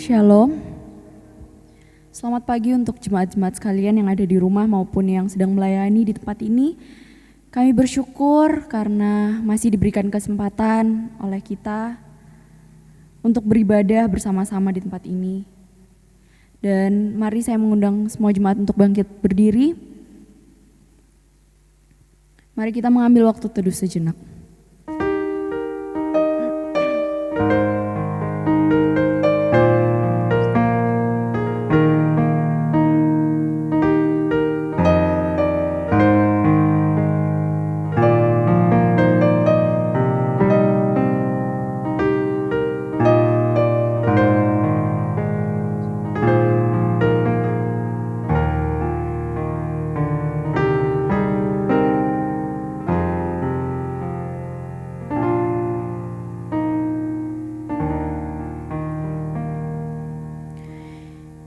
Shalom. Selamat pagi untuk jemaat-jemaat sekalian yang ada di rumah maupun yang sedang melayani di tempat ini. Kami bersyukur karena masih diberikan kesempatan oleh kita untuk beribadah bersama-sama di tempat ini. Dan mari saya mengundang semua jemaat untuk bangkit berdiri. Mari kita mengambil waktu teduh sejenak.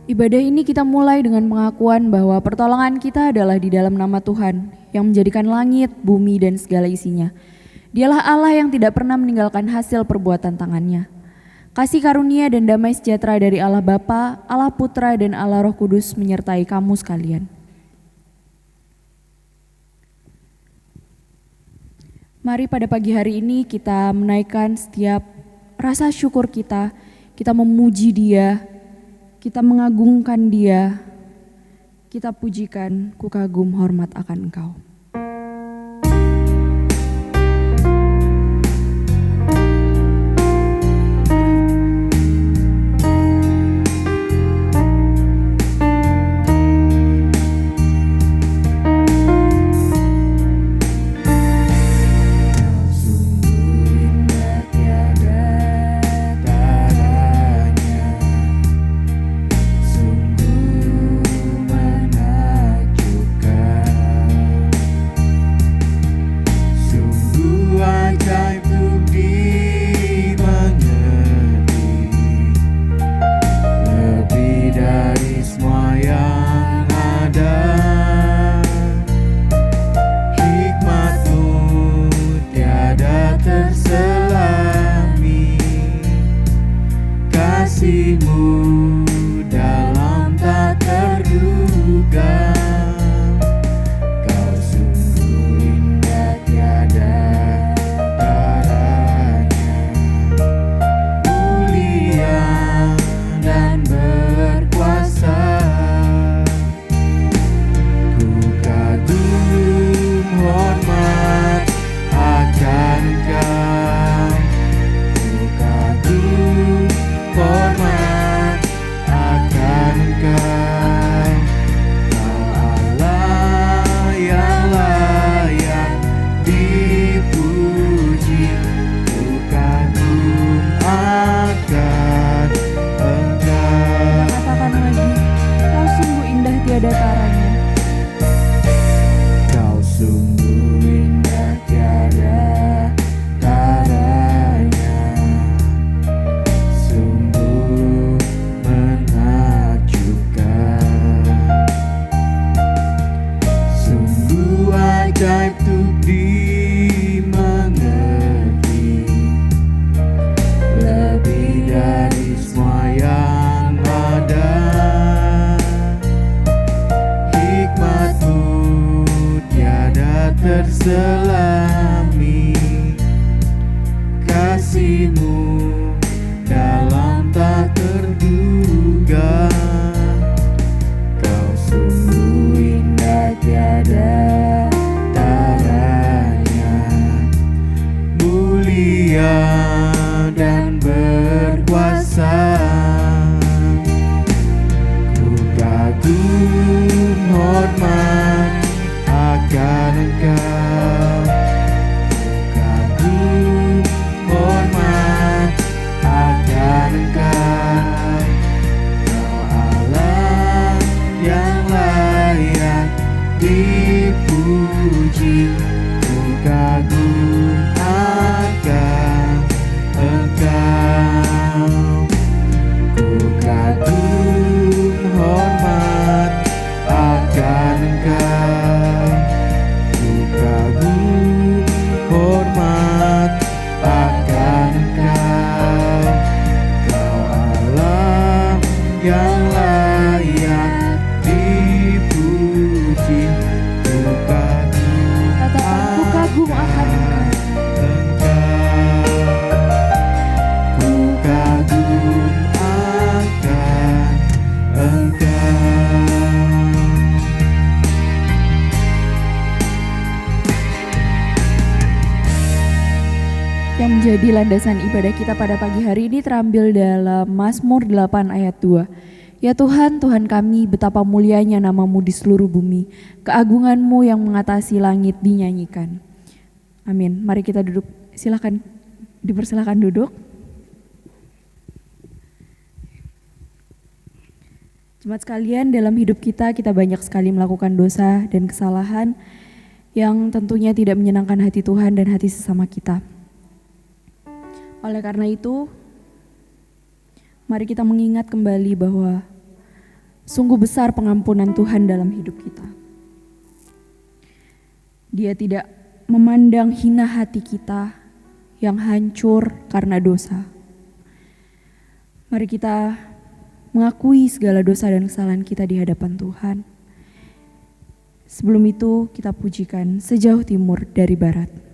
Ibadah ini kita mulai dengan pengakuan bahwa pertolongan kita adalah di dalam nama Tuhan yang menjadikan langit, bumi, dan segala isinya. Dialah Allah yang tidak pernah meninggalkan hasil perbuatan tangannya. Kasih karunia dan damai sejahtera dari Allah Bapa, Allah Putra, dan Allah Roh Kudus menyertai kamu sekalian. Mari pada pagi hari ini kita menaikkan setiap rasa syukur kita memuji Dia, kita mengagungkan Dia, kita pujikan, ku kagum hormat akan Engkau. Terselami kasih-Mu dalam tak terduga. Kau sungguh indah tiada taranya, mulia dan berkuasa. Ku kagum hormat akan Engkau. Dipuji, ku kagum akan Yang menjadi landasan ibadah kita pada pagi hari ini terambil dalam Mazmur 8 ayat 2. Ya Tuhan, Tuhan kami, betapa mulianya nama-Mu di seluruh bumi. Keagungan-Mu yang mengatasi langit dinyanyikan. Amin. Mari kita duduk. Silakan, dipersilakan duduk. Jemaat sekalian, dalam hidup kita banyak sekali melakukan dosa dan kesalahan yang tentunya tidak menyenangkan hati Tuhan dan hati sesama kita. Oleh karena itu, mari kita mengingat kembali bahwa sungguh besar pengampunan Tuhan dalam hidup kita. Dia tidak memandang hina hati kita yang hancur karena dosa. Mari kita mengakui segala dosa dan kesalahan kita di hadapan Tuhan. Sebelum itu kita pujikan Sejauh Timur dari Barat.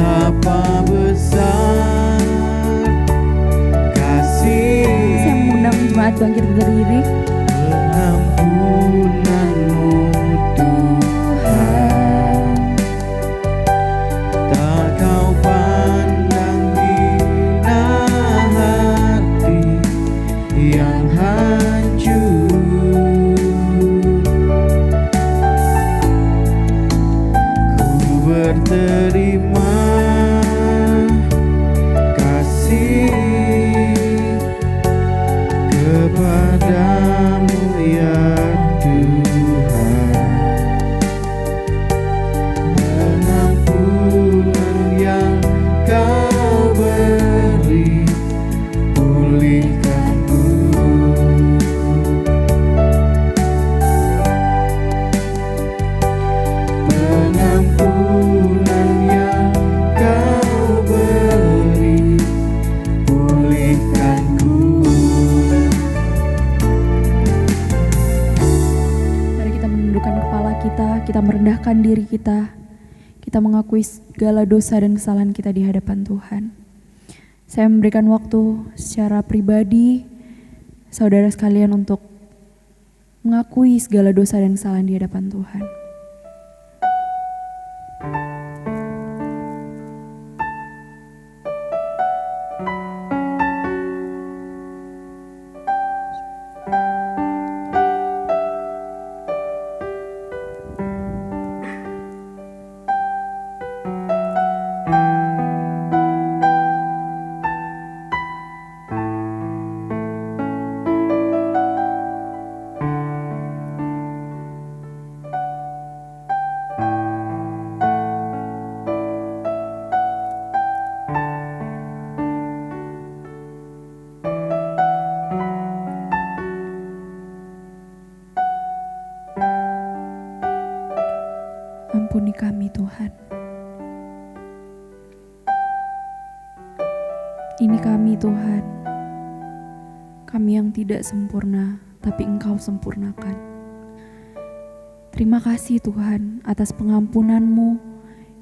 Betapa besar bangkit berdiri. Pengampunanmu Tuhan, tak kau pandang hina hati yang hancur. Ku berterima kasih kepadamu ya Tuhan. Pengampunan yang kau beri, pulihkanku. Pengampunan yang kau beri, pulihkanku. Mari kita menundukkan kepala kita merendahkan diri kita mengakui segala dosa dan kesalahan kita di hadapan Tuhan. Saya memberikan waktu secara pribadi, saudara sekalian, untuk mengakui segala dosa dan kesalahan di hadapan Tuhan. Ampuni kami Tuhan. Ini kami Tuhan, kami yang tidak sempurna, tapi Engkau sempurnakan. Terima kasih Tuhan atas pengampunan-Mu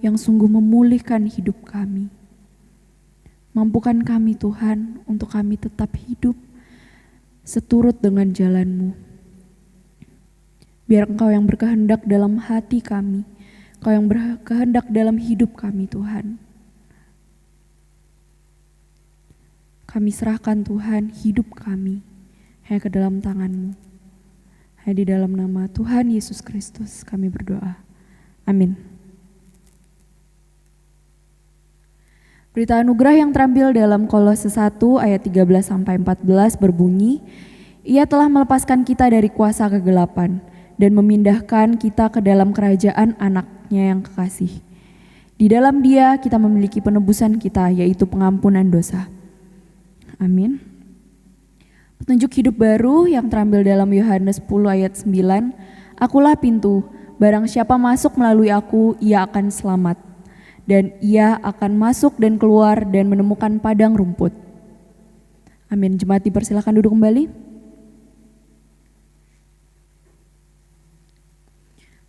yang sungguh memulihkan hidup kami. Mampukan kami Tuhan untuk kami tetap hidup seturut dengan jalan-Mu. Biar Engkau yang berkehendak dalam hati kami, Engkau yang berkehendak dalam hidup kami Tuhan. Kami serahkan Tuhan hidup kami hanya ke dalam tangan-Mu. Hanya di dalam nama Tuhan Yesus Kristus kami berdoa. Amin. Berita anugerah yang terambil dalam Kolose 1 ayat 13-14 berbunyi, Ia telah melepaskan kita dari kuasa kegelapan dan memindahkan kita ke dalam kerajaan Anak-Nya yang kekasih. Di dalam Dia kita memiliki penebusan kita, yaitu pengampunan dosa. Amin. Petunjuk hidup baru yang terambil dalam Yohanes 10 ayat 9, Akulah pintu, barang siapa masuk melalui aku, ia akan selamat. Dan ia akan masuk dan keluar dan menemukan padang rumput. Amin. Jemaat dipersilakan duduk kembali.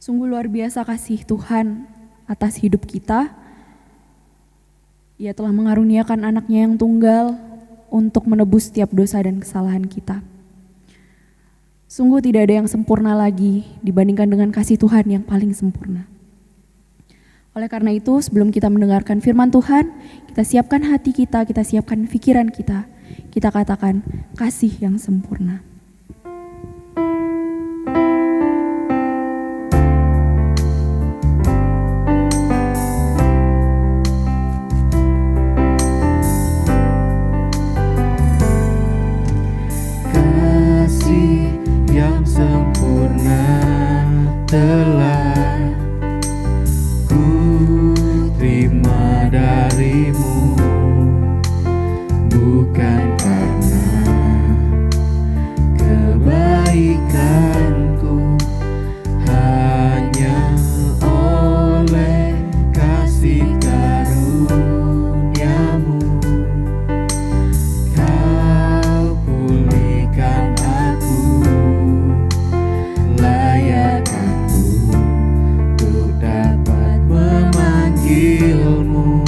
Sungguh luar biasa kasih Tuhan atas hidup kita. Ia telah mengaruniakan anaknya yang tunggal untuk menebus setiap dosa dan kesalahan kita. Sungguh tidak ada yang sempurna lagi dibandingkan dengan kasih Tuhan yang paling sempurna. Oleh karena itu, sebelum kita mendengarkan firman Tuhan, kita siapkan hati kita siapkan pikiran kita katakan kasih yang sempurna. Yang sempurna telah ku terima darimu, bukan karena kebaikanku, hanya oleh kasih karuniamu kau pulihkan aku. Layak aku untuk dapat memanggilmu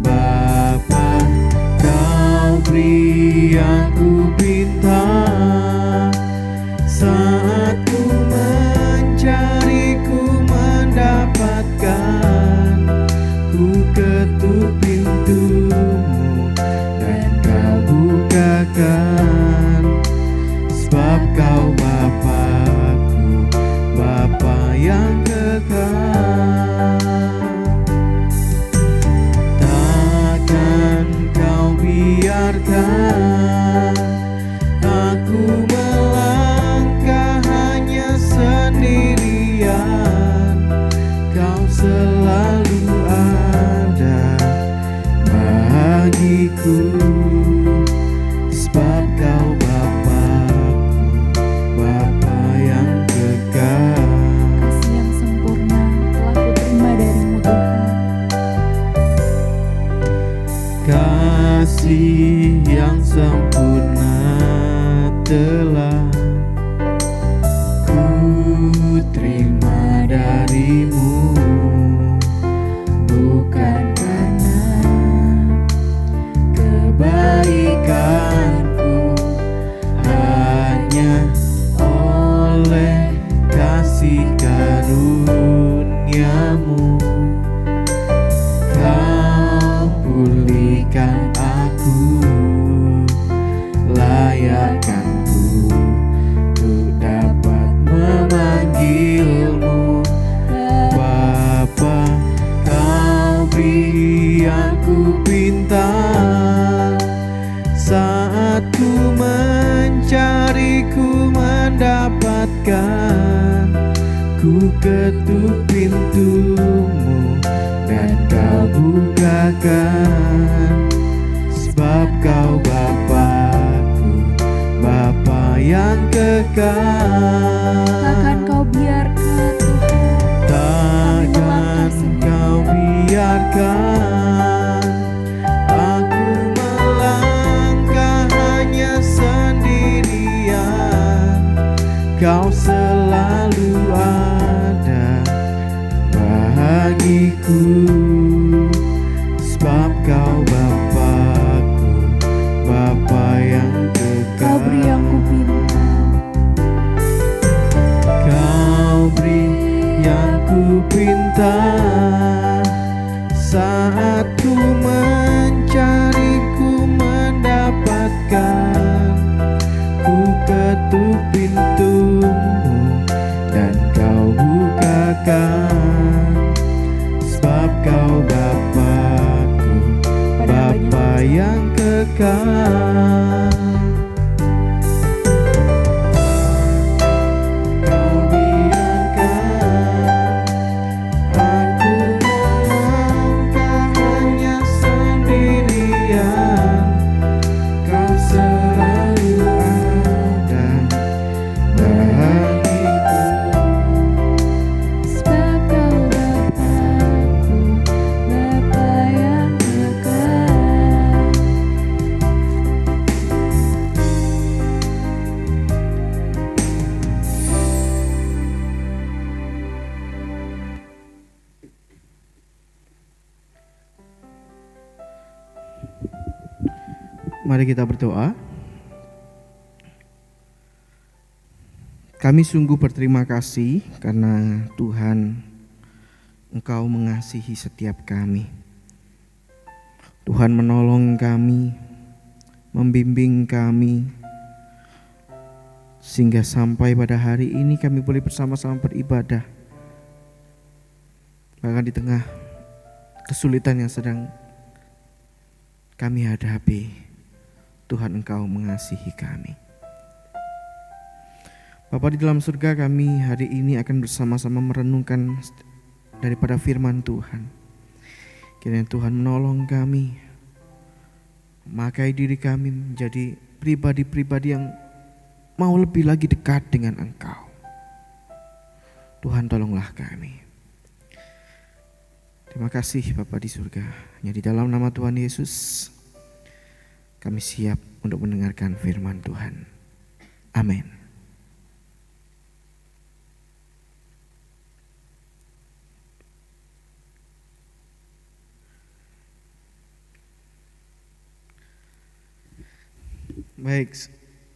Bapa, kau beri aku bintang kasih yang sempurna telah ku terima darimu, bukan karena kebaikanku, hanya oleh kasih karuniamu. Kau pulihkan aku, layakkanku untuk dapat memanggilmu Bapa. Kau beri aku pinta saat ku mencari, ku mendapatkan. Ku ketuk pintumu dan kau bukakan, sebab kau Bapakku, Bapa yang kekal. Takkan kau biarkan Tuhan, Takkan kau biarkan aku melangkah hanya sendirian. Kau selalu ada bagiku, sebab kau Bapakku, Bapa yang kau kekal. beri aku pinta. Kau beri yang ku pinta saat ku mencari, ku mendapatkan. Ku ketuk pintumu dan kau bukakan, sebab kau Bapakku, Bapa yang kekal. Kau biarkan aku melangkah hanya sendirian. Kau selalu ada bagiku, Sebab kau Bapakku, Bapa yang kekal. Mari kita berdoa. Kami sungguh berterima kasih karena Tuhan, Engkau mengasihi setiap kami. Tuhan menolong kami, membimbing kami, sehingga sampai pada hari ini kami boleh bersama-sama beribadah. Bahkan di tengah kesulitan yang sedang kami hadapi, Tuhan Engkau mengasihi kami. Bapa di dalam surga, kami hari ini akan bersama-sama merenungkan daripada firman Tuhan. Kiranya Tuhan menolong kami, memakai diri kami menjadi pribadi-pribadi yang mau lebih lagi dekat dengan Engkau. Tuhan, tolonglah kami. Terima kasih Bapa di surga. Hanya di dalam nama Tuhan Yesus kami siap untuk mendengarkan firman Tuhan. Amin. Baik,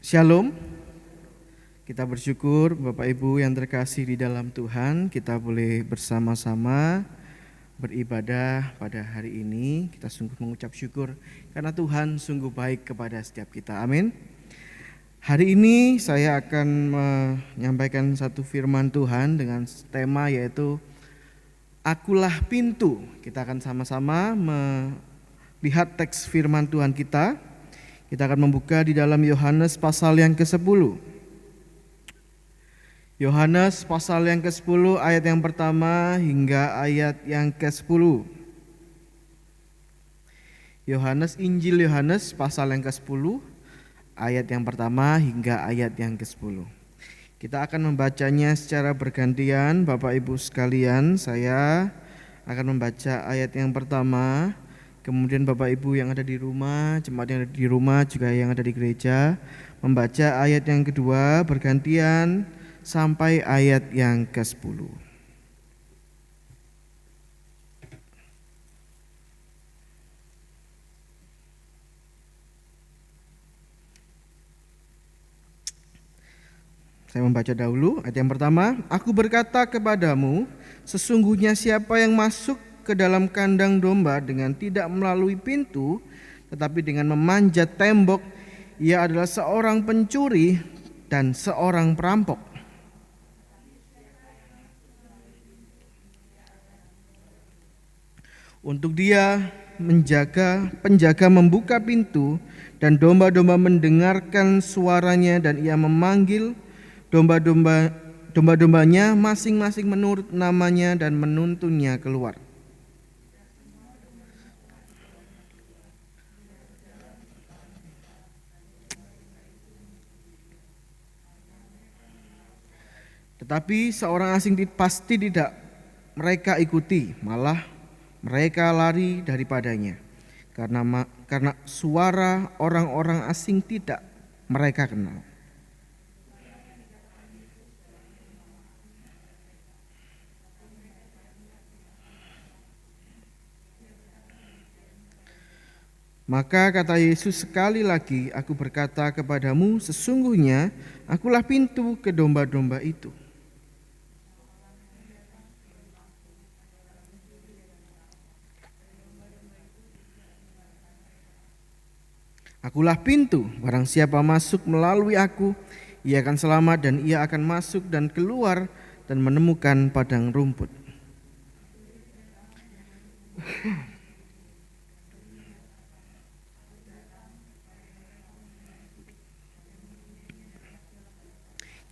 Shalom. Kita bersyukur Bapak Ibu yang terkasih di dalam Tuhan, kita boleh bersama-sama beribadah pada hari ini. Kita sungguh mengucap syukur karena Tuhan sungguh baik kepada setiap kita. Amin. Hari ini saya akan menyampaikan satu firman Tuhan dengan tema yaitu Akulah Pintu. Kita akan sama-sama melihat teks firman Tuhan kita. Kita akan membuka di dalam Yohanes pasal yang ke-10. Yohanes pasal yang ke-10 ayat yang pertama hingga ayat yang ke-10. Injil Yohanes pasal yang ke-10 ayat yang pertama hingga ayat yang ke-10. Kita akan membacanya secara bergantian Bapak Ibu sekalian. Saya akan membaca ayat yang pertama Kemudian Bapak Ibu yang ada di rumah, jemaat yang ada di rumah juga yang ada di gereja, membaca ayat yang kedua bergantian sampai ayat yang ke-10. Saya membaca dahulu ayat yang pertama. Aku berkata kepadamu, sesungguhnya siapa yang masuk ke dalam kandang domba dengan tidak melalui pintu, tetapi dengan memanjat tembok, ia adalah seorang pencuri dan seorang perampok. Untuk dia penjaga membuka pintu, dan domba-domba mendengarkan suaranya, dan ia memanggil domba-dombanya masing-masing menurut namanya dan menuntunnya keluar. Tetapi seorang asing pasti tidak mereka ikuti, malah mereka lari daripadanya, karena suara orang-orang asing tidak mereka kenal. Maka kata Yesus, sekali lagi aku berkata kepadamu, sesungguhnya akulah pintu ke domba-domba itu. Akulah pintu, barang siapa masuk melalui aku, ia akan selamat dan ia akan masuk dan keluar dan menemukan padang rumput.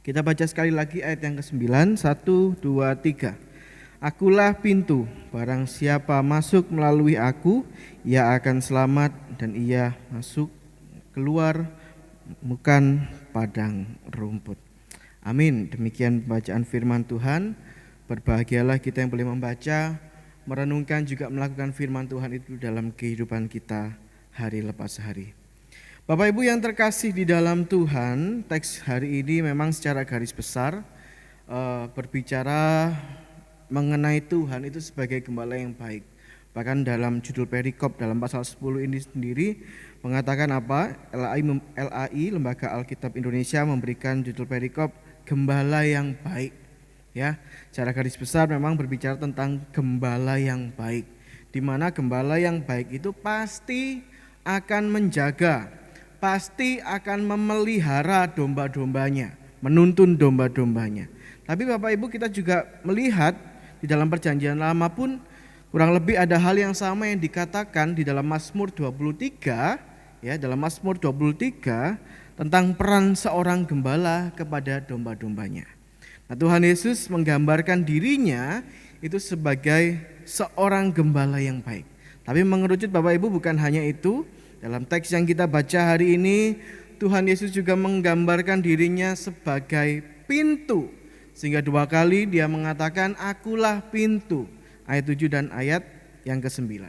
Kita baca sekali lagi ayat yang ke-9, 1, 2, 3. Akulah pintu, barang siapa masuk melalui aku, ia akan selamat dan ia masuk keluar bukan padang rumput. Amin. Demikian bacaan firman Tuhan. Berbahagialah kita yang boleh membaca, merenungkan, juga melakukan firman Tuhan itu dalam kehidupan kita hari lepas hari. Bapak Ibu yang terkasih di dalam Tuhan, teks hari ini memang secara garis besar berbicara mengenai Tuhan itu sebagai gembala yang baik. Bahkan dalam judul perikop dalam pasal 10 ini sendiri mengatakan apa? LAI Lembaga Alkitab Indonesia memberikan judul perikop gembala yang baik. Ya, secara garis besar memang berbicara tentang gembala yang baik, di mana gembala yang baik itu pasti akan menjaga, pasti akan memelihara domba-dombanya, menuntun domba-dombanya. Tapi Bapak Ibu, kita juga melihat di dalam Perjanjian Lama pun kurang lebih ada hal yang sama yang dikatakan di dalam Mazmur 23, ya, dalam Mazmur 23 tentang peran seorang gembala kepada domba-dombanya. Nah, Tuhan Yesus menggambarkan dirinya itu sebagai seorang gembala yang baik. Tapi mengerucut Bapak Ibu bukan hanya itu. Dalam teks yang kita baca hari ini, Tuhan Yesus juga menggambarkan dirinya sebagai pintu. Sehingga 2 kali dia mengatakan, akulah pintu. Ayat 7 dan ayat yang ke-9.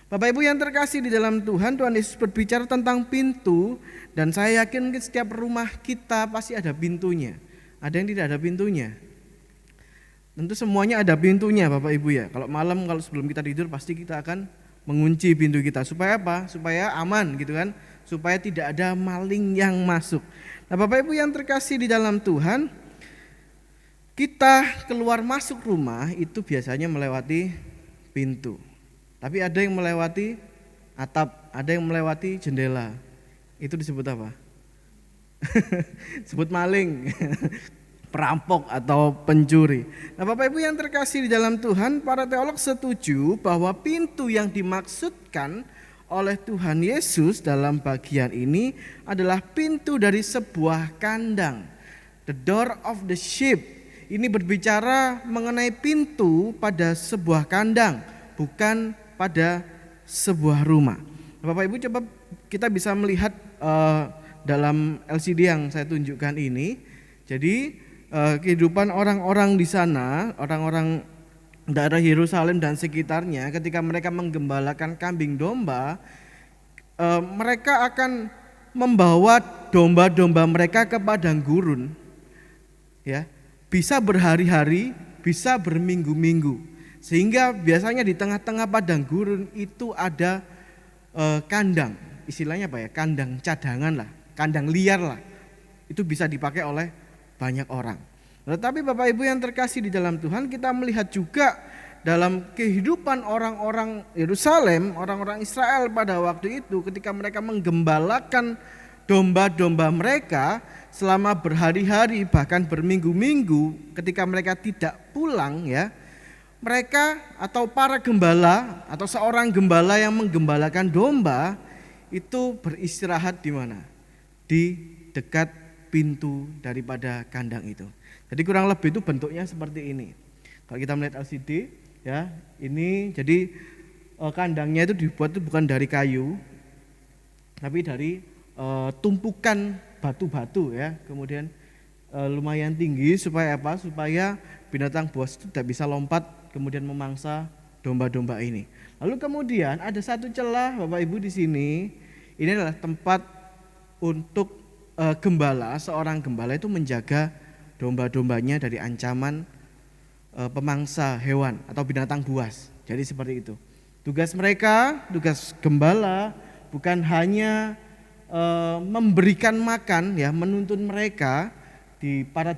Bapak Ibu yang terkasih di dalam Tuhan, Tuhan Yesus berbicara tentang pintu. Dan saya yakin setiap rumah kita pasti ada pintunya. Ada yang tidak ada pintunya? Tentu semuanya ada pintunya Bapak Ibu ya. Kalau malam, kalau sebelum kita tidur pasti kita akan mengunci pintu kita. Supaya apa? Supaya aman gitu kan. Supaya tidak ada maling yang masuk. Nah Bapak Ibu yang terkasih di dalam Tuhan, kita keluar masuk rumah itu biasanya melewati pintu. Tapi ada yang melewati atap, ada yang melewati jendela. Itu disebut apa? Disebut maling, perampok atau pencuri. Nah Bapak Ibu yang terkasih di dalam Tuhan, para teolog setuju bahwa pintu yang dimaksudkan oleh Tuhan Yesus dalam bagian ini adalah pintu dari sebuah kandang. The door of the sheep. Ini berbicara mengenai pintu pada sebuah kandang, bukan pada sebuah rumah. Bapak Ibu coba kita bisa melihat dalam LCD yang saya tunjukkan ini. Jadi kehidupan orang-orang di sana, orang-orang daerah Yerusalem dan sekitarnya, ketika mereka menggembalakan kambing domba, mereka akan membawa domba-domba mereka ke padang gurun, ya, bisa berhari-hari, bisa berminggu-minggu, sehingga biasanya di tengah-tengah padang gurun itu ada kandang, istilahnya apa ya, kandang cadangan lah, kandang liar lah, itu bisa dipakai oleh banyak orang. Tetapi Bapak Ibu yang terkasih di dalam Tuhan, kita melihat juga dalam kehidupan orang-orang Yerusalem, orang-orang Israel pada waktu itu, ketika mereka menggembalakan domba-domba mereka selama berhari-hari bahkan berminggu-minggu, ketika mereka tidak pulang, ya, mereka atau para gembala atau seorang gembala yang menggembalakan domba itu beristirahat di mana? Di dekat pintu daripada kandang itu. Jadi kurang lebih itu bentuknya seperti ini. Kalau kita melihat LCD, ya, ini jadi kandangnya itu dibuat itu bukan dari kayu, tapi dari tumpukan batu-batu, ya, kemudian lumayan tinggi supaya apa? Supaya binatang buas itu tidak bisa lompat kemudian memangsa domba-domba ini. Lalu kemudian ada satu celah, Bapak Ibu, di sini. Ini adalah tempat untuk gembala, seorang gembala itu menjaga domba-dombanya dari ancaman pemangsa hewan atau binatang buas. Jadi seperti itu. Tugas mereka, tugas gembala bukan hanya memberikan makan, ya, menuntun mereka di para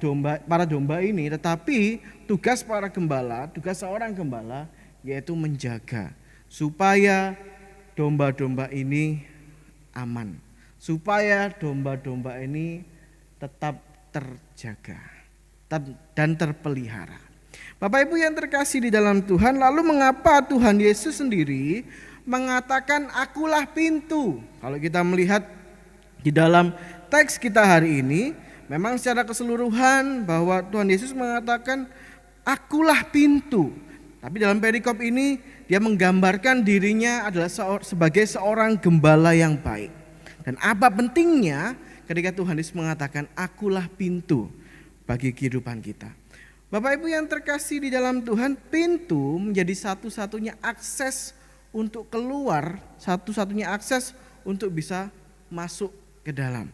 domba ini, tetapi tugas para gembala, tugas seorang gembala yaitu menjaga supaya domba-domba ini aman, supaya domba-domba ini tetap terjaga dan terpelihara. Bapak Ibu yang terkasih di dalam Tuhan, lalu mengapa Tuhan Yesus sendiri mengatakan akulah pintu? Kalau kita melihat di dalam teks kita hari ini, memang secara keseluruhan bahwa Tuhan Yesus mengatakan akulah pintu. Tapi dalam perikop ini dia menggambarkan dirinya adalah sebagai seorang gembala yang baik. Dan apa pentingnya ketika Tuhan Yesus mengatakan akulah pintu bagi kehidupan kita. Bapak Ibu yang terkasih di dalam Tuhan, pintu menjadi satu-satunya akses untuk keluar, satu-satunya akses untuk bisa masuk ke dalam.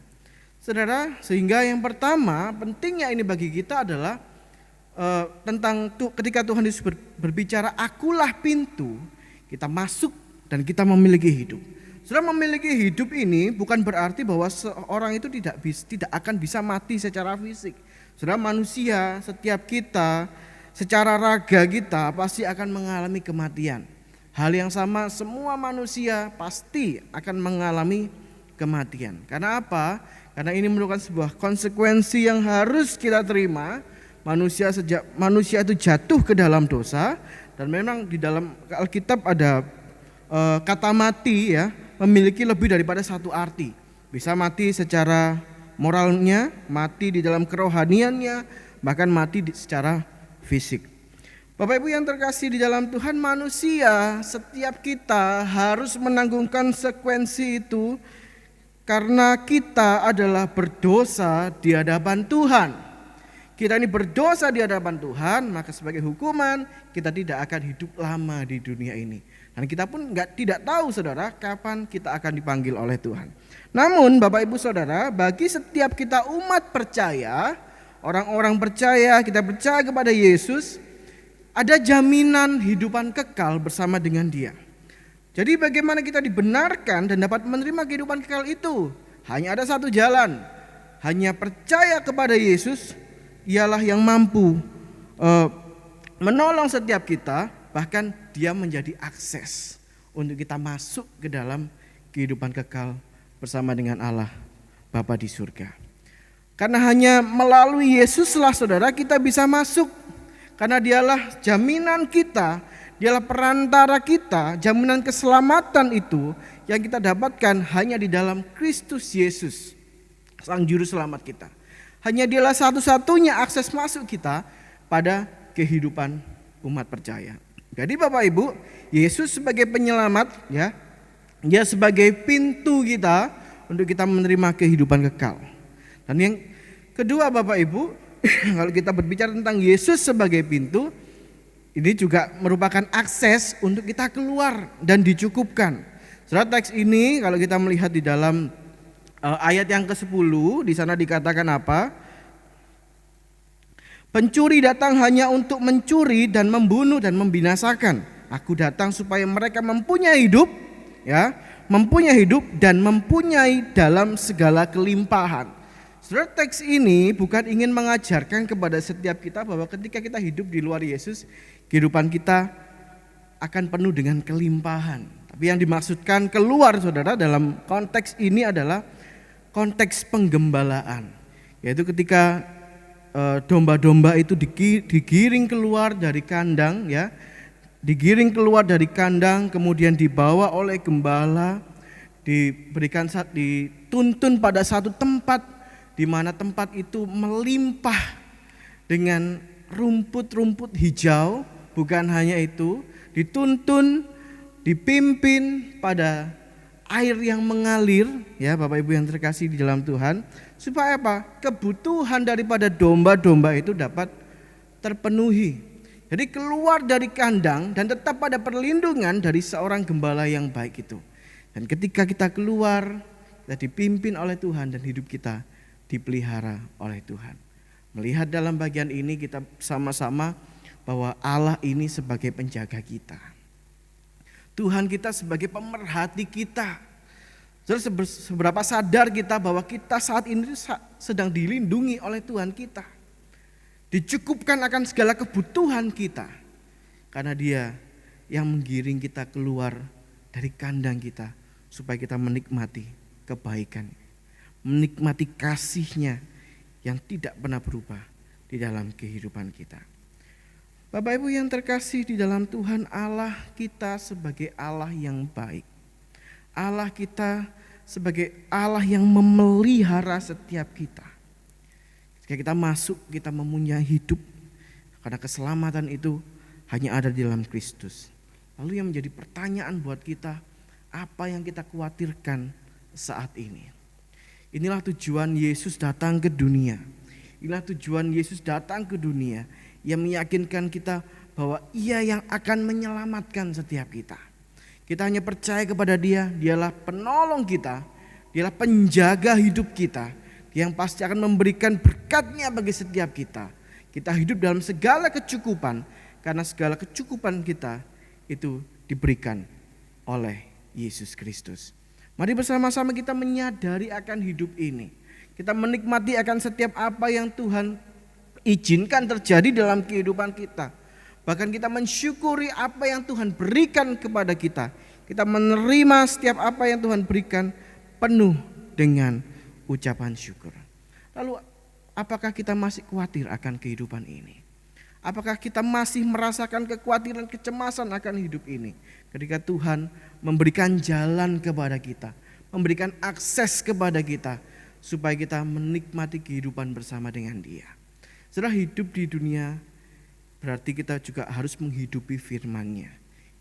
Saudara, sehingga yang pertama pentingnya ini bagi kita adalah tentang ketika Tuhan Yesus berbicara akulah pintu, kita masuk dan kita memiliki hidup. Saudara, memiliki hidup ini bukan berarti bahwa seorang itu tidak akan bisa mati secara fisik. Saudara, manusia, setiap kita secara raga kita pasti akan mengalami kematian. Hal yang sama, semua manusia pasti akan mengalami kematian. Karena apa? Karena ini merupakan sebuah konsekuensi yang harus kita terima. Sejak manusia itu jatuh ke dalam dosa, dan memang di dalam Alkitab ada kata mati, ya, memiliki lebih daripada satu arti. Bisa mati secara moralnya, mati di dalam kerohaniannya, bahkan mati secara fisik. Bapak Ibu yang terkasih di dalam Tuhan, manusia, setiap kita harus menanggung konsekuensi itu karena kita adalah berdosa di hadapan Tuhan. Kita ini berdosa di hadapan Tuhan, maka sebagai hukuman kita tidak akan hidup lama di dunia ini. Dan kita pun tidak tahu, saudara, kapan kita akan dipanggil oleh Tuhan. Namun Bapak Ibu Saudara, bagi setiap kita umat percaya, orang-orang percaya, kita percaya kepada Yesus, ada jaminan hidupan kekal bersama dengan Dia. Jadi bagaimana kita dibenarkan dan dapat menerima kehidupan kekal itu? Hanya ada satu jalan, hanya percaya kepada Yesus. Ialah yang mampu menolong setiap kita, bahkan Dia menjadi akses untuk kita masuk ke dalam kehidupan kekal bersama dengan Allah Bapa di surga. Karena hanya melalui Yesuslah, saudara, kita bisa masuk. Karena Dialah jaminan kita, Dialah perantara kita, jaminan keselamatan itu yang kita dapatkan hanya di dalam Kristus Yesus, Sang Juru Selamat kita. Hanya Dialah satu-satunya akses masuk kita pada kehidupan umat percaya. Jadi Bapak Ibu, Yesus sebagai penyelamat, ya, Dia sebagai pintu kita untuk kita menerima kehidupan kekal. Dan yang kedua Bapak Ibu, kalau kita berbicara tentang Yesus sebagai pintu, ini juga merupakan akses untuk kita keluar dan dicukupkan. Saudara, teks ini kalau kita melihat di dalam ayat yang ke-10, di sana dikatakan apa? Pencuri datang hanya untuk mencuri dan membunuh dan membinasakan. Aku datang supaya mereka mempunyai hidup, ya, mempunyai hidup dan mempunyai dalam segala kelimpahan. Saudara, teks ini bukan ingin mengajarkan kepada setiap kita bahwa ketika kita hidup di luar Yesus, kehidupan kita akan penuh dengan kelimpahan. Tapi yang dimaksudkan keluar, saudara, dalam konteks ini adalah konteks penggembalaan, yaitu ketika domba-domba itu digiring keluar dari kandang, ya, digiring keluar dari kandang, kemudian dibawa oleh gembala, dituntun pada satu tempat di mana tempat itu melimpah dengan rumput-rumput hijau. Bukan hanya itu, dituntun, dipimpin pada air yang mengalir, ya Bapak Ibu yang terkasih di dalam Tuhan, supaya apa? Kebutuhan daripada domba-domba itu dapat terpenuhi. Jadi keluar dari kandang dan tetap pada perlindungan dari seorang gembala yang baik itu. Dan ketika kita keluar, kita dipimpin oleh Tuhan dan hidup kita dipelihara oleh Tuhan. Melihat dalam bagian ini kita sama-sama bahwa Allah ini sebagai penjaga kita. Tuhan kita sebagai pemerhati kita. Seberapa sadar kita bahwa kita saat ini sedang dilindungi oleh Tuhan kita. Dicukupkan akan segala kebutuhan kita. Karena Dia yang menggiring kita keluar dari kandang kita supaya kita menikmati kebaikan, menikmati kasih-Nya yang tidak pernah berubah di dalam kehidupan kita. Bapak Ibu yang terkasih di dalam Tuhan, Allah kita sebagai Allah yang baik. Allah kita sebagai Allah yang memelihara setiap kita. Ketika kita masuk, kita mempunyai hidup, karena keselamatan itu hanya ada di dalam Kristus. Lalu yang menjadi pertanyaan buat kita, apa yang kita khawatirkan saat ini? Inilah tujuan Yesus datang ke dunia. Inilah tujuan Yesus datang ke dunia, yang meyakinkan kita bahwa Ia yang akan menyelamatkan setiap kita. Kita hanya percaya kepada Dia, Dialah penolong kita, Dialah penjaga hidup kita, Dia yang pasti akan memberikan berkat-Nya bagi setiap kita. Kita hidup dalam segala kecukupan, karena segala kecukupan kita itu diberikan oleh Yesus Kristus. Mari bersama-sama kita menyadari akan hidup ini. Kita menikmati akan setiap apa yang Tuhan izinkan terjadi dalam kehidupan kita. Bahkan kita mensyukuri apa yang Tuhan berikan kepada kita. Kita menerima setiap apa yang Tuhan berikan penuh dengan ucapan syukur. Lalu apakah kita masih khawatir akan kehidupan ini? Apakah kita masih merasakan kekhawatiran, kecemasan akan hidup ini? Ketika Tuhan memberikan jalan kepada kita, memberikan akses kepada kita, supaya kita menikmati kehidupan bersama dengan Dia. Setelah hidup di dunia, berarti kita juga harus menghidupi firman-Nya.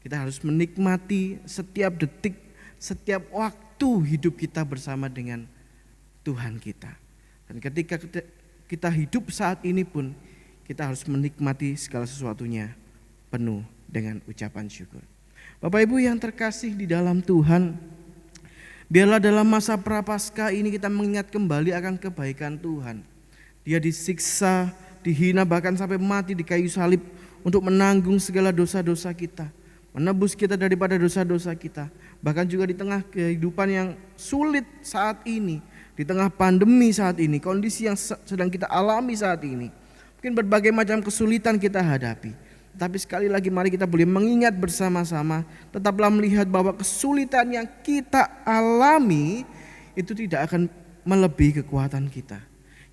Kita harus menikmati setiap detik, setiap waktu hidup kita bersama dengan Tuhan kita. Dan ketika kita hidup saat ini pun, kita harus menikmati segala sesuatunya penuh dengan ucapan syukur. Bapak Ibu yang terkasih di dalam Tuhan, biarlah dalam masa prapaskah ini kita mengingat kembali akan kebaikan Tuhan. Dia disiksa, dihina, bahkan sampai mati di kayu salib untuk menanggung segala dosa-dosa kita, menebus kita daripada dosa-dosa kita. Bahkan juga di tengah kehidupan yang sulit saat ini, di tengah pandemi saat ini, kondisi yang sedang kita alami saat ini, mungkin berbagai macam kesulitan kita hadapi. Tapi sekali lagi mari kita boleh mengingat bersama-sama, tetaplah melihat bahwa kesulitan yang kita alami itu tidak akan melebihi kekuatan kita.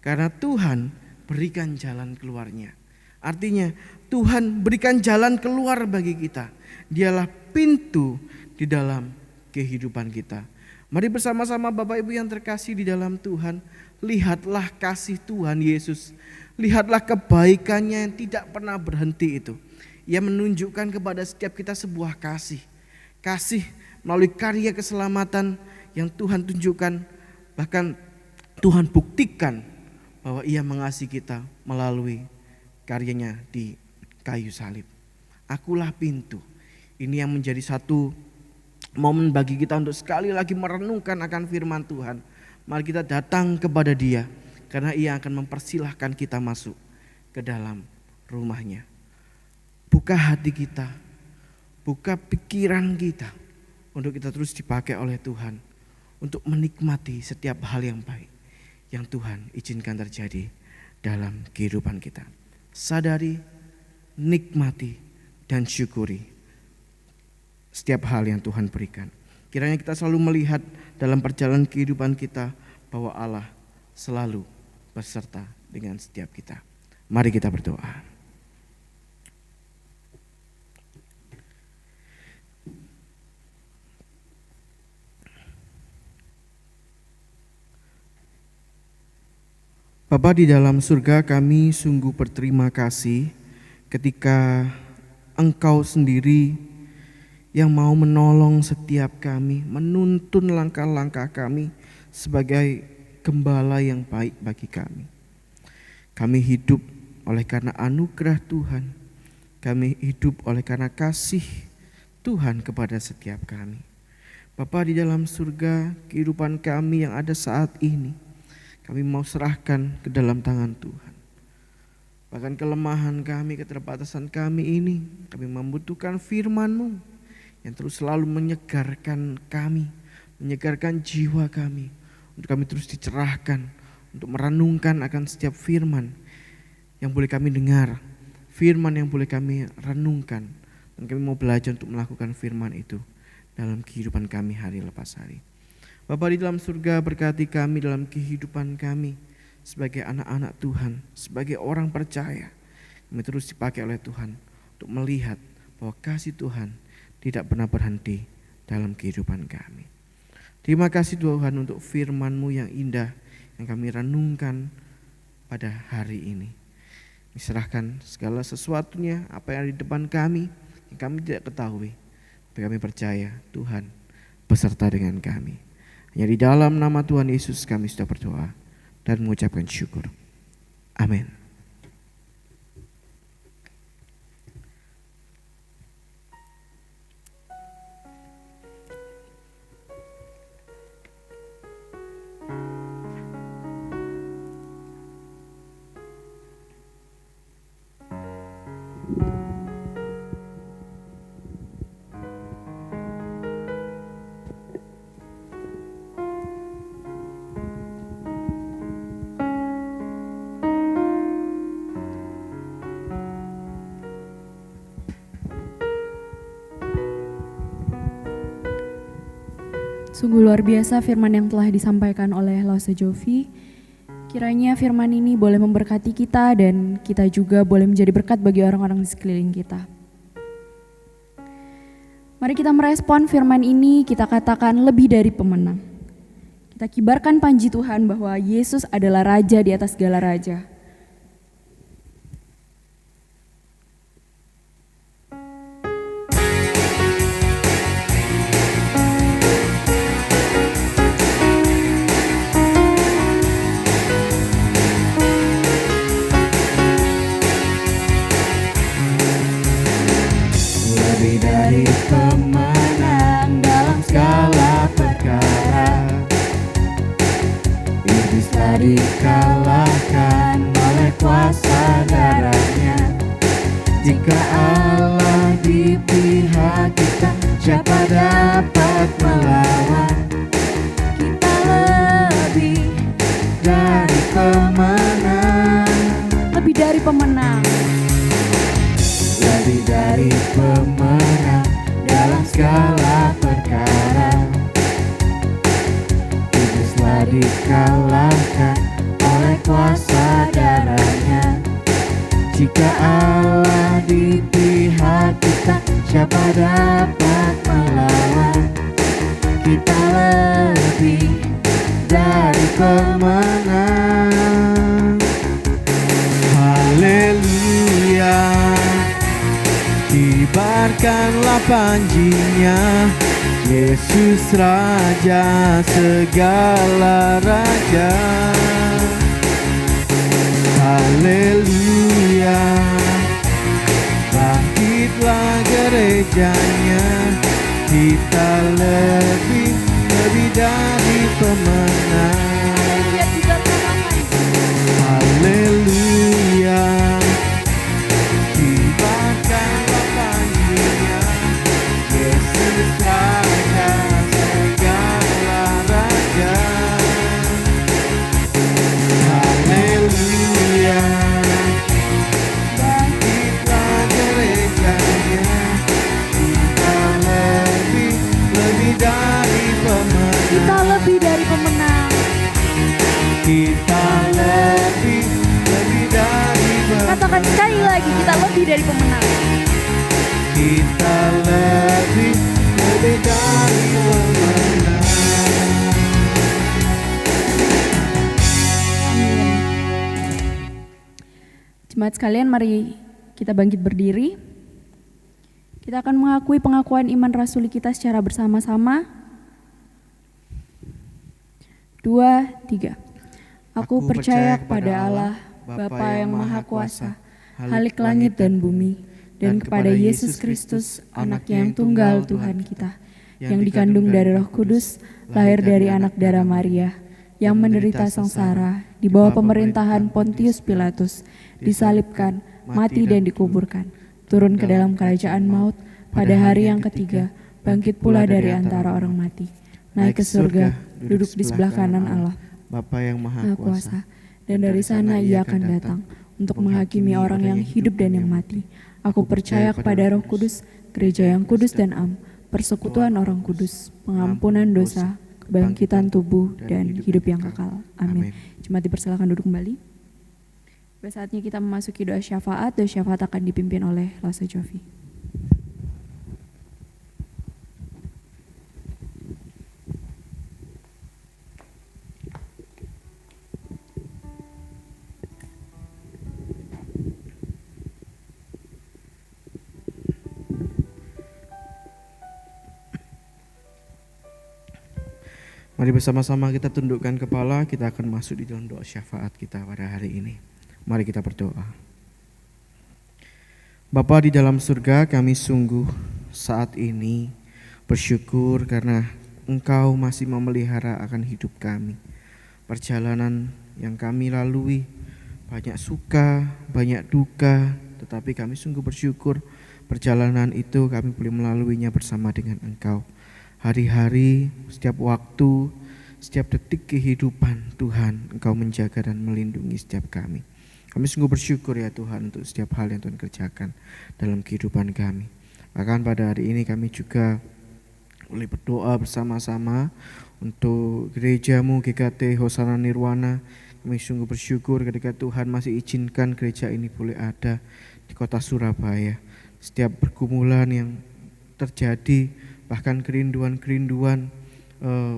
Karena Tuhan berikan jalan keluarnya. Artinya Tuhan berikan jalan keluar bagi kita. Dialah pintu di dalam kehidupan kita. Mari bersama-sama Bapak Ibu yang terkasih di dalam Tuhan, lihatlah kasih Tuhan Yesus. Lihatlah kebaikannya yang tidak pernah berhenti itu. Ia menunjukkan kepada setiap kita sebuah kasih. Kasih melalui karya keselamatan yang Tuhan tunjukkan. Bahkan Tuhan buktikan bahwa Ia mengasihi kita melalui karyanya di kayu salib. Akulah pintu. Ini yang menjadi satu momen bagi kita untuk sekali lagi merenungkan akan firman Tuhan. Mari kita datang kepada Dia, karena Ia akan mempersilahkan kita masuk ke dalam rumahnya. Buka hati kita, buka pikiran kita, untuk kita terus dipakai oleh Tuhan, untuk menikmati setiap hal yang baik yang Tuhan izinkan terjadi dalam kehidupan kita. Sadari, nikmati, dan syukuri setiap hal yang Tuhan berikan. Kiranya kita selalu melihat dalam perjalanan kehidupan kita bahwa Allah selalu beserta dengan setiap kita. Mari kita berdoa. Bapa di dalam surga, kami sungguh berterima kasih ketika Engkau sendiri yang mau menolong setiap kami, menuntun langkah-langkah kami sebagai gembala yang baik bagi kami. Kami hidup oleh karena anugerah Tuhan. Kami hidup oleh karena kasih Tuhan kepada setiap kami. Bapa di dalam surga, kehidupan kami yang ada saat ini, kami mau serahkan ke dalam tangan Tuhan. Bahkan kelemahan kami, keterbatasan kami ini, kami membutuhkan firman-Mu yang terus selalu menyegarkan kami, menyegarkan jiwa kami, untuk kami terus dicerahkan, untuk merenungkan akan setiap firman yang boleh kami dengar, firman yang boleh kami renungkan, dan kami mau belajar untuk melakukan firman itu dalam kehidupan kami hari lepas hari. Bapa di dalam surga, berkati kami dalam kehidupan kami sebagai anak-anak Tuhan, sebagai orang percaya. Kami terus dipakai oleh Tuhan untuk melihat bahwa kasih Tuhan tidak pernah berhenti dalam kehidupan kami. Terima kasih Tuhan untuk firman-Mu yang indah yang kami renungkan pada hari ini. Diserahkan segala sesuatunya, apa yang ada di depan kami, yang kami tidak ketahui. Tapi kami percaya Tuhan beserta dengan kami. Hanya di dalam nama Tuhan Yesus kami sudah berdoa dan mengucapkan syukur. Amin. Sungguh luar biasa firman yang telah disampaikan oleh Lause Jovi. Kiranya firman ini boleh memberkati kita dan kita juga boleh menjadi berkat bagi orang-orang di sekeliling kita. Mari kita merespon firman ini, kita katakan lebih dari pemenang. Kita kibarkan panji Tuhan bahwa Yesus adalah Raja di atas segala raja. Pemenang dalam segala perkara, iblis telah dikalahkan oleh kuasa darahnya. Jika Allah di pihak kita, siapa dapat melawan? Kita lebih dari pemenang, Lebih dari pemenang. lebih dari pemenang dalam segala perkara. Iblis telah dikalahkan oleh kuasa darahnya. Jika Allah di pihak kita, siapa dapat melawan? Kita lebih dari pemenang. Haleluya, kibarkanlah panjinya, Yesus Raja segala raja. Haleluya, bangkitlah gerejanya. Kita lebih dari pemenang. Haleluya, dibacakanlah panggilnya, Yesus Raja segala raja. Haleluya, bangkitlah gerejanya. Kita lebih dari pemenang. Kita lebih dari pemenang. Kita lebih dari pemenang. Katakan sekali lagi, kita lebih dari pemenang. Kita lebih dari pemenang. Amin. Jemaat sekalian, mari kita bangkit berdiri. Kita akan mengakui pengakuan iman rasuli kita secara bersama-sama. 2, 3. Aku percaya kepada Allah, Bapa yang Maha Kuasa, Halik langit dan bumi, dan kepada Yesus Kristus, Anak-Nya yang tunggal Tuhan kita, yang dikandung dari Roh Kudus, lahir dari anak darah Maria, yang menderita sengsara di bawah pemerintahan Pontius Pilatus, disalibkan, mati dan dikuburkan, turun ke dalam kerajaan maut, pada hari yang ketiga, bangkit pula dari antara orang mati, naik ke surga, duduk di sebelah kanan Allah, Bapa yang Maha Kuasa, dan dari sana Ia akan datang untuk menghakimi orang yang hidup dan yang mati. Aku percaya kepada Roh Kudus, gereja yang kudus dan am, persekutuan orang kudus, pengampunan dosa, kebangkitan tubuh, dan hidup yang kekal. Amin. Jemaat dipersilakan duduk kembali. Saatnya kita memasuki doa syafaat. Doa syafaat akan dipimpin oleh Lasa Jovi. Mari bersama-sama kita tundukkan kepala, kita akan masuk di dalam doa syafaat kita pada hari ini. Mari kita berdoa. Bapa di dalam surga, kami sungguh saat ini bersyukur karena Engkau masih memelihara akan hidup kami. Perjalanan yang kami lalui banyak suka, banyak duka, tetapi kami sungguh bersyukur perjalanan itu kami boleh melaluinya bersama dengan Engkau. Hari-hari, setiap waktu, setiap detik kehidupan Tuhan, Engkau menjaga dan melindungi setiap kami. Kami sungguh bersyukur ya Tuhan untuk setiap hal yang Tuhan kerjakan dalam kehidupan kami. Bahkan pada hari ini kami juga boleh berdoa bersama-sama untuk gereja-Mu GKT Hosana Nirwana. Kami sungguh bersyukur ketika Tuhan masih izinkan gereja ini boleh ada di kota Surabaya. Setiap pergumulan yang terjadi, bahkan kerinduan-kerinduan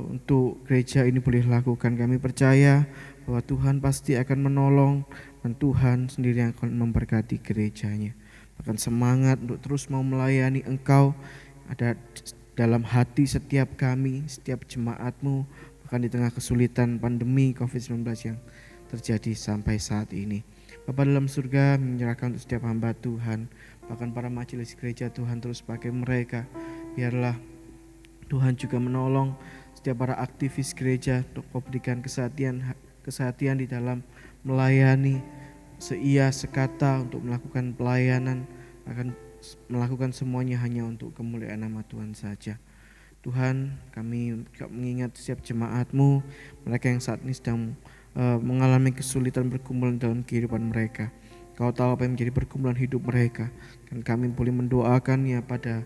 untuk gereja ini boleh lakukan. Kami percaya bahwa Tuhan pasti akan menolong dan Tuhan sendiri yang akan memberkati gerejanya. Bahkan semangat untuk terus mau melayani Engkau ada dalam hati setiap kami, setiap jemaat-Mu, bahkan di tengah kesulitan pandemi COVID-19 yang terjadi sampai saat ini. Bapa dalam surga, menyerahkan untuk setiap hamba Tuhan, bahkan para majelis gereja, Tuhan terus pakai mereka. Biarlah Tuhan juga menolong setiap para aktivis gereja untuk memberikan kesehatan di dalam melayani, seia sekata untuk melakukan pelayanan, akan melakukan semuanya hanya untuk kemuliaan nama Tuhan saja. Tuhan, kami juga mengingat setiap jemaat-Mu, mereka yang saat ini sedang mengalami kesulitan bergumul dalam kehidupan mereka. Kau tahu apa yang menjadi pergumulan hidup mereka, dan kami boleh mendoakannya pada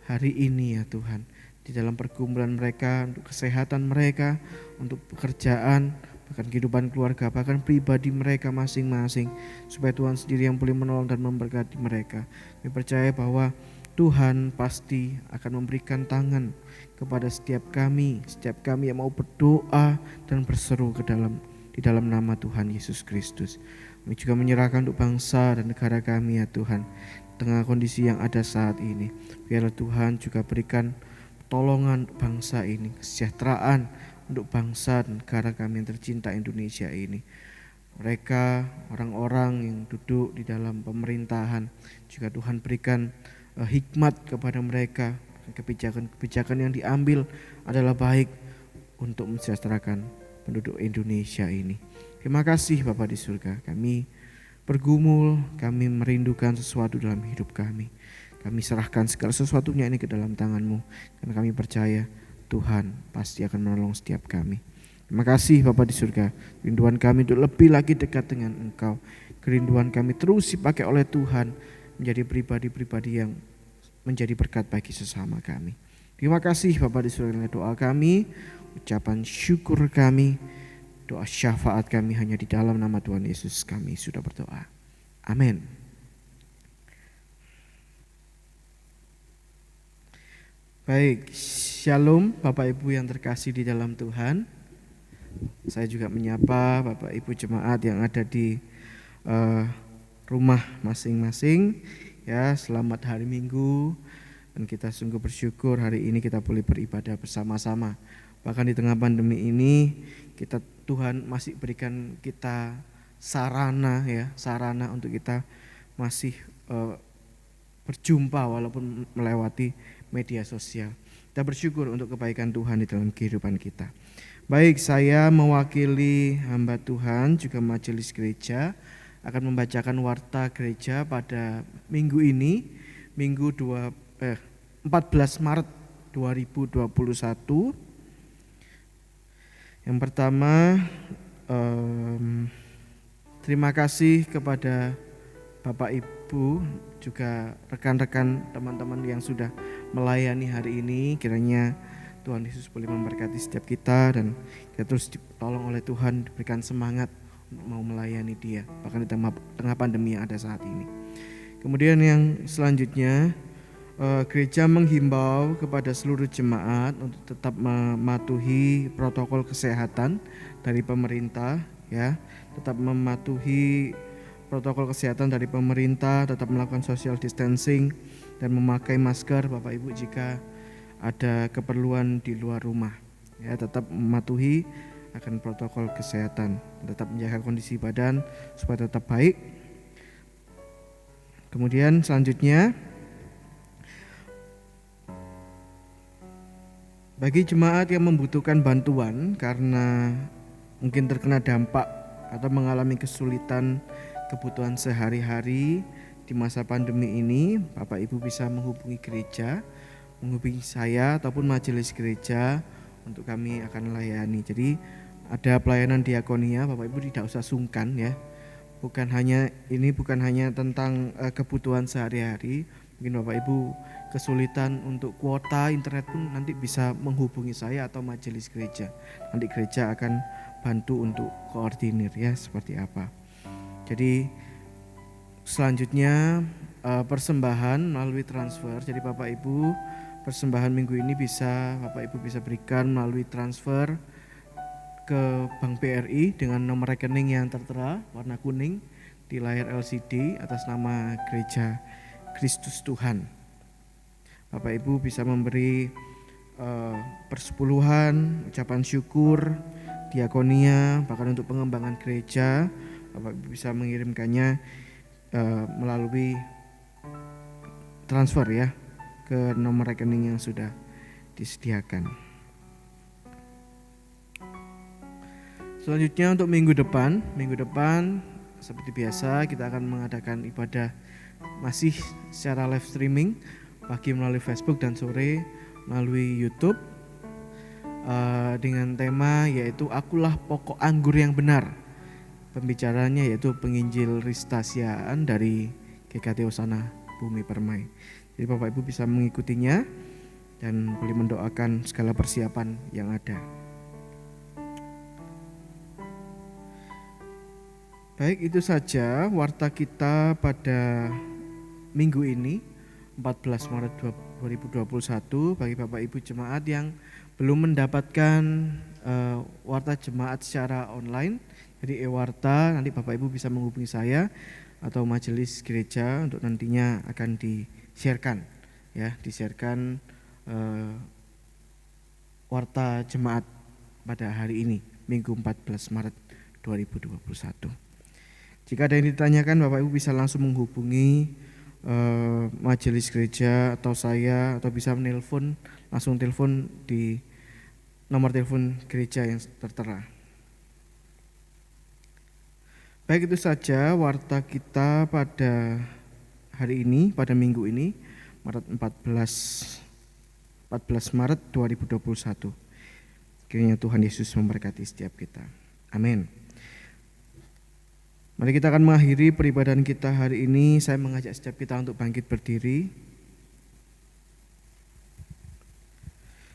hari ini ya Tuhan, di dalam pergumulan mereka, untuk kesehatan mereka, untuk pekerjaan, bahkan kehidupan keluarga, bahkan pribadi mereka masing-masing, supaya Tuhan sendiri yang boleh menolong dan memberkati mereka. Kami percaya bahwa Tuhan pasti akan memberikan tangan kepada setiap kami yang mau berdoa dan berseru di dalam nama Tuhan Yesus Kristus. Kami juga menyerahkan untuk bangsa dan negara kami ya Tuhan, tengah kondisi yang ada saat ini. Biarlah Tuhan juga berikan pertolongan untuk bangsa ini, kesejahteraan untuk bangsa dan negara kami yang tercinta Indonesia ini. Mereka orang-orang yang duduk di dalam pemerintahan juga Tuhan berikan hikmat kepada mereka. Kebijakan-kebijakan yang diambil adalah baik untuk mensejahterakan penduduk Indonesia ini. Terima kasih Bapa di surga. Kami bergumul, kami merindukan sesuatu dalam hidup kami. Kami serahkan segala sesuatunya ini ke dalam tangan-Mu, karena kami percaya Tuhan pasti akan menolong setiap kami. Terima kasih Bapa di surga. Kerinduan kami untuk lebih lagi dekat dengan Engkau. Kerinduan kami terus dipakai oleh Tuhan menjadi pribadi-pribadi yang menjadi berkat bagi sesama kami. Terima kasih Bapa di surga. Doa kami, ucapan syukur kami, doa syafaat kami hanya di dalam nama Tuhan Yesus kami sudah berdoa. Amin. Baik, shalom Bapak Ibu yang terkasih di dalam Tuhan. Saya juga menyapa Bapak Ibu jemaat yang ada di rumah masing-masing. Ya, selamat hari Minggu, dan kita sungguh bersyukur hari ini kita boleh beribadah bersama-sama. Bahkan di tengah pandemi ini Tuhan masih berikan kita sarana untuk kita masih berjumpa walaupun melewati media sosial. Kita bersyukur untuk kebaikan Tuhan di dalam kehidupan kita. Baik, saya mewakili hamba Tuhan juga majelis gereja akan membacakan warta gereja pada minggu ini, Minggu 14 Maret 2021. Yang pertama, terima kasih kepada Bapak Ibu juga rekan-rekan teman-teman yang sudah melayani hari ini. Kiranya Tuhan Yesus boleh memberkati setiap kita dan kita terus ditolong oleh Tuhan, diberikan semangat untuk mau melayani Dia bahkan di tengah pandemi yang ada saat ini. Kemudian yang selanjutnya, gereja menghimbau kepada seluruh jemaat untuk tetap mematuhi protokol kesehatan dari pemerintah, ya, tetap mematuhi protokol kesehatan dari pemerintah, tetap melakukan social distancing dan memakai masker Bapak Ibu jika ada keperluan di luar rumah. Ya, tetap mematuhi akan protokol kesehatan, tetap menjaga kondisi badan supaya tetap baik. Kemudian selanjutnya, bagi jemaat yang membutuhkan bantuan karena mungkin terkena dampak atau mengalami kesulitan kebutuhan sehari-hari di masa pandemi ini, Bapak Ibu bisa menghubungi gereja, menghubungi saya ataupun majelis gereja untuk kami akan layani. Jadi ada pelayanan diakonia, Bapak Ibu tidak usah sungkan ya. Bukan hanya tentang kebutuhan sehari-hari. Mungkin Bapak Ibu kesulitan untuk kuota internet pun nanti bisa menghubungi saya atau majelis gereja. Nanti gereja akan bantu untuk koordinir ya seperti apa. Jadi selanjutnya persembahan melalui transfer. Jadi Bapak Ibu persembahan minggu ini Bapak Ibu bisa berikan melalui transfer ke Bank BRI dengan nomor rekening yang tertera warna kuning di layar LCD atas nama Gereja Kristus Tuhan. Bapak Ibu bisa memberi persepuluhan, ucapan syukur, diakonia, bahkan untuk pengembangan gereja. Bapak Ibu bisa mengirimkannya melalui transfer ya ke nomor rekening yang sudah disediakan. Selanjutnya untuk minggu depan seperti biasa kita akan mengadakan ibadah masih secara live streaming, pagi melalui Facebook dan sore melalui YouTube dengan tema yaitu Akulah Pokok Anggur yang Benar. Pembicaranya yaitu penginjil Ristasiaan dari GKT Hosana Bumi Permai. Jadi Bapak Ibu bisa mengikutinya dan boleh mendoakan segala persiapan yang ada. Baik, itu saja warta kita pada minggu ini 14 Maret 2021 bagi Bapak Ibu jemaat yang belum mendapatkan warta jemaat secara online. Jadi e-warta nanti Bapak Ibu bisa menghubungi saya atau majelis gereja untuk nantinya akan di-sharekan ya, warta jemaat pada hari ini Minggu 14 Maret 2021. Jika ada yang ditanyakan Bapak Ibu bisa langsung menghubungi majelis gereja atau saya, atau bisa menelpon, langsung telepon di nomor telepon gereja yang tertera. Baik, itu saja warta kita pada hari ini, pada minggu ini, 14 Maret 2021. Kiranya Tuhan Yesus memberkati setiap kita. Amin. Mari kita akan mengakhiri peribadahan kita hari ini. Saya mengajak setiap kita untuk bangkit berdiri.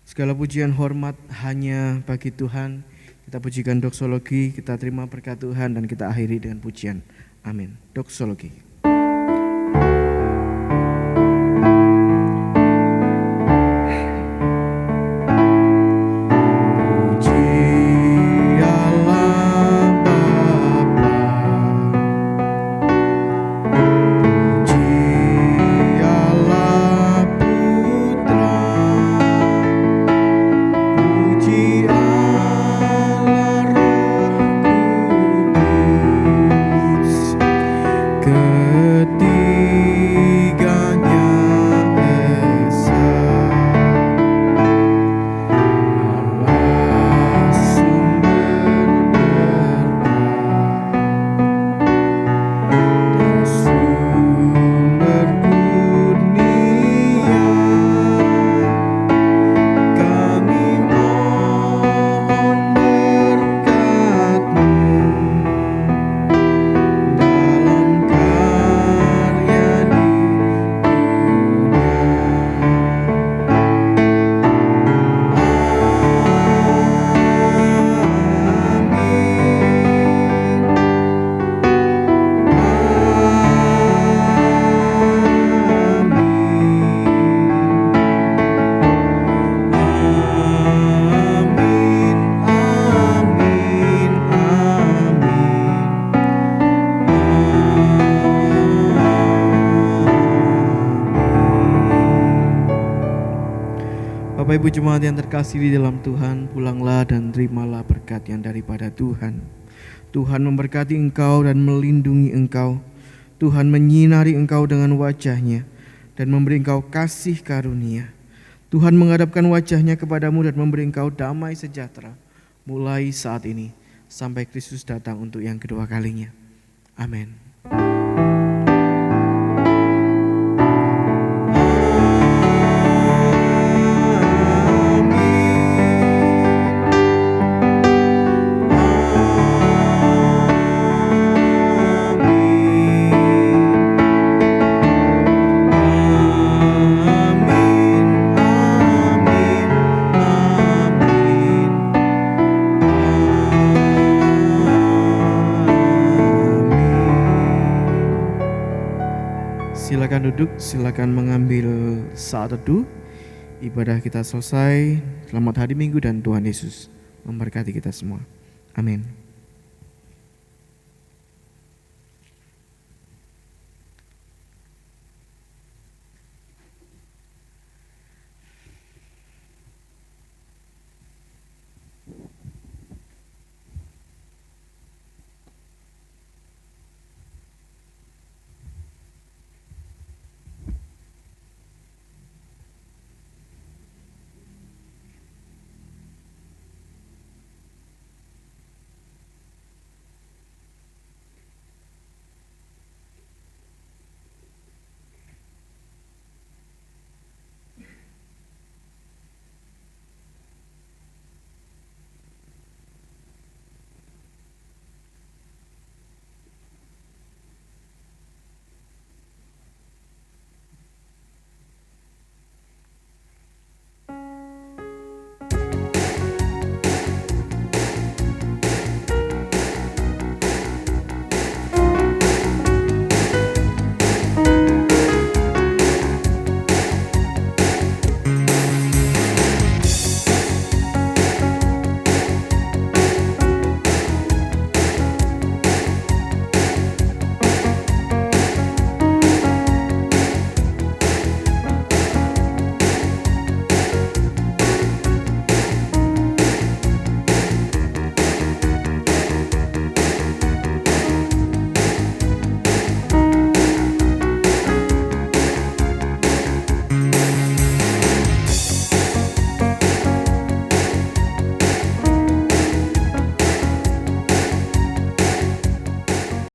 Segala pujian hormat hanya bagi Tuhan. Kita pujikan doksologi, kita terima berkat Tuhan dan kita akhiri dengan pujian. Amin. Doksologi. Bapak Ibu jemaat yang terkasih di dalam Tuhan, pulanglah dan terimalah berkat yang daripada Tuhan. Tuhan memberkati engkau dan melindungi engkau. Tuhan menyinari engkau dengan wajah-Nya dan memberi engkau kasih karunia. Tuhan menghadapkan wajah-Nya kepadamu dan memberi engkau damai sejahtera mulai saat ini sampai Kristus datang untuk yang kedua kalinya. Amin. Silakan duduk, silakan mengambil saat teduh. Ibadah kita selesai. Selamat hari Minggu dan Tuhan Yesus memberkati kita semua. Amin.